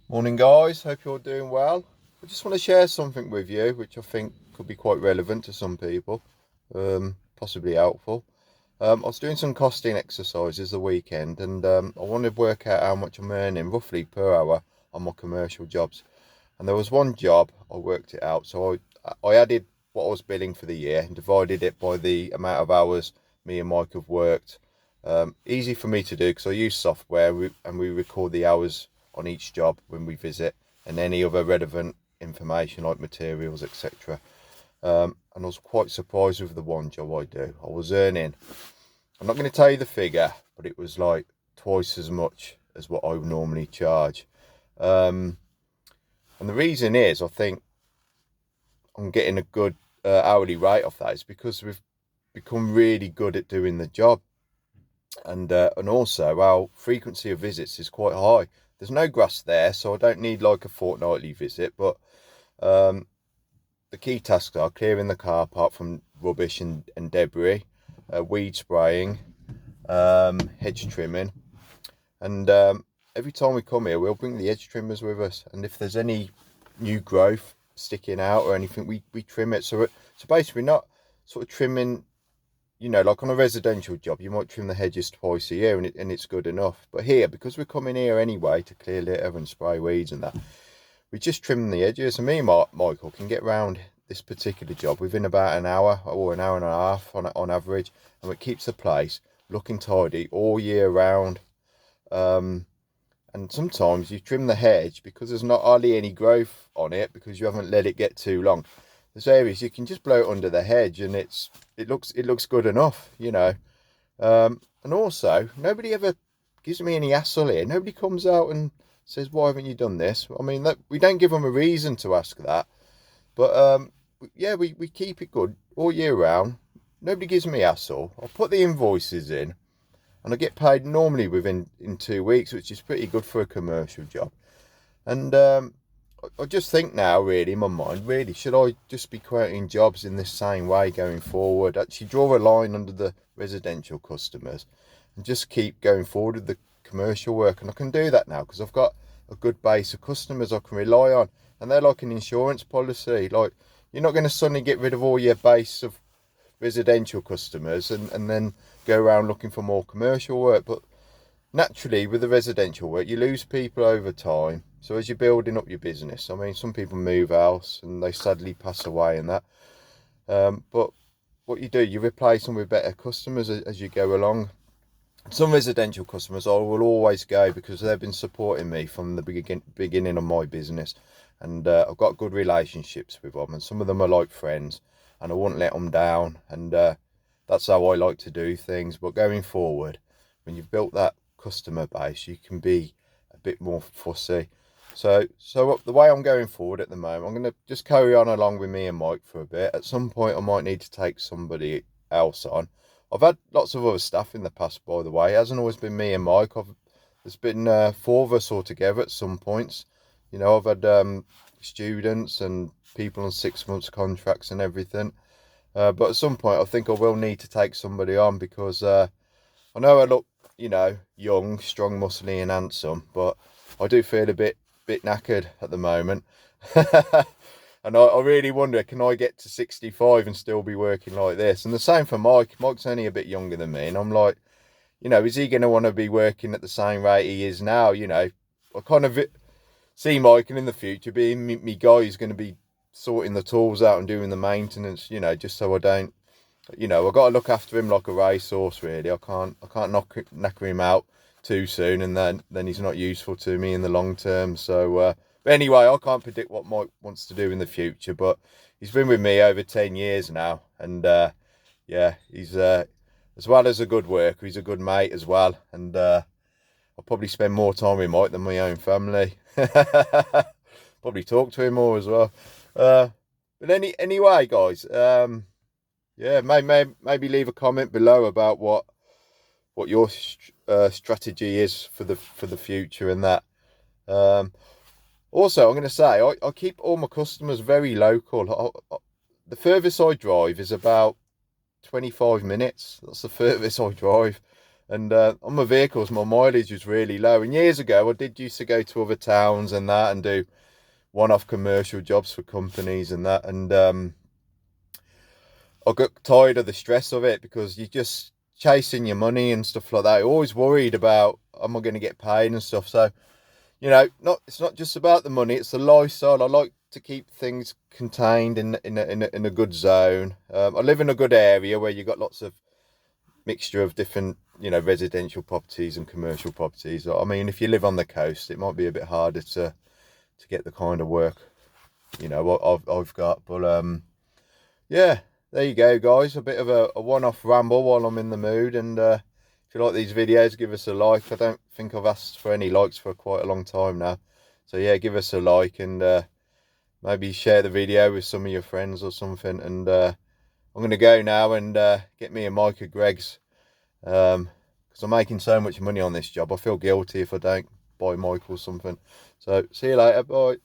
Morning, guys. Hope you're doing well. I just want to share something with you, which I think could be quite relevant to some people, possibly helpful. I was doing some costing exercises the weekend, and I wanted to work out how much I'm earning roughly per hour on my commercial jobs. And there was one job I worked it out, so I added what I was billing for the year and divided it by the amount of hours me and Mike have worked. Easy for me to do because I use software and we record the hours on each job when we visit and any other relevant information like materials, etc. And I was quite surprised with the one job I do. I was earning, I'm not going to tell you the figure, but it was like twice as much as what I would normally charge. Um, and the reason is, I think I'm getting a good hourly rate off that is because we've become really good at doing the job. And also our frequency of visits is quite high. There's no grass there, so I don't need like a fortnightly visit. But um, the key tasks are clearing the car park from rubbish and debris, weed spraying, hedge trimming, and every time we come here, we'll bring the hedge trimmers with us. And if there's any new growth sticking out or anything, we trim it. So basically, we're not sort of trimming, like on a residential job, you might trim the hedges twice a year and it's good enough. But here, because we're coming here anyway to clear litter and spray weeds and that, we just trim the edges. And me and Michael can get round this particular job within about an hour or an hour and a half on average. And it keeps the place looking tidy all year round. Um, and sometimes you trim the hedge because there's not hardly any growth on it because you haven't let it get too long. There's areas you can just blow it under the hedge and it looks good enough. And also nobody ever gives me any hassle here. Nobody comes out and says, "Why haven't you done this?" I mean, that we don't give them a reason to ask that, but yeah, we keep it good all year round. Nobody gives me hassle. I put the invoices in, and I get paid normally within in 2 weeks, which is pretty good for a commercial job. And I just think now, really, in my mind, really, should I just be creating jobs in this same way going forward? Actually, draw a line under the residential customers and just keep going forward with the commercial work. And I can do that now because I've got a good base of customers I can rely on. And they're like an insurance policy. Like, you're not going to suddenly get rid of all your base of residential customers and then go around looking for more commercial work. But naturally, with the residential work, you lose people over time. So as you're building up your business, I mean, some people move house and they sadly pass away and that. But what you do, you replace them with better customers as you go along. Some residential customers I will always go because they've been supporting me from the beginning of my business, and I've got good relationships with them, and some of them are like friends, and I wouldn't let them down, and that's how I like to do things. But going forward, when you've built that customer base, you can be a bit more fussy. So the way I'm going forward at the moment, I'm going to just carry on along with me and Mike for a bit. At some point, I might need to take somebody else on. I've had lots of other staff in the past, by the way. It hasn't always been me and Mike. There's been four of us all together at some points. I've had students and people on 6 months contracts and everything. But at some point, I think I will need to take somebody on because I know I look, young, strong, muscly, and handsome, but I do feel a bit knackered at the moment. And I really wonder, can I get to 65 and still be working like this? And the same for Mike. Mike's only a bit younger than me, and I'm like, is he going to want to be working at the same rate he is now? I kind of see Mike in the future being me guy who's going to be sorting the tools out and doing the maintenance, just so I don't, I've got to look after him like a racehorse, really. I can't knacker him out too soon, and then he's not useful to me in the long term. So, but anyway, I can't predict what Mike wants to do in the future. But he's been with me over 10 years now, and yeah, he's as well as a good worker, he's a good mate as well. And I'll probably spend more time with Mike than my own family. Probably talk to him more as well. But anyway, guys. Yeah, maybe leave a comment below about what your strategy is for the future and that. Um, Also, I'm going to say I keep all my customers very local. The furthest I drive is about 25 minutes. That's the furthest I drive. And on my vehicles, my mileage was really low. And years ago, I did used to go to other towns and that, and do one-off commercial jobs for companies and that. And I got tired of the stress of it, because you're just chasing your money and stuff like that. You're always worried about, am I going to get paid and stuff. So, you know, it's not just about the money, it's the lifestyle. I like to keep things contained in a good zone. I live in a good area where you've got lots of mixture of different, you know, residential properties and commercial properties. I mean, if you live on the coast, it might be a bit harder to get the kind of work, you know, what I've got. But yeah, there you go, guys. A bit of a one-off ramble while I'm in the mood. And if you like these videos, give us a like. I don't think I've asked for any likes for quite a long time now. So yeah, give us a like, and maybe share the video with some of your friends or something. And I'm going to go now and get me a mic of Greg's, because I'm making so much money on this job. I feel guilty if I don't buy a mic or something. So see you later. Bye.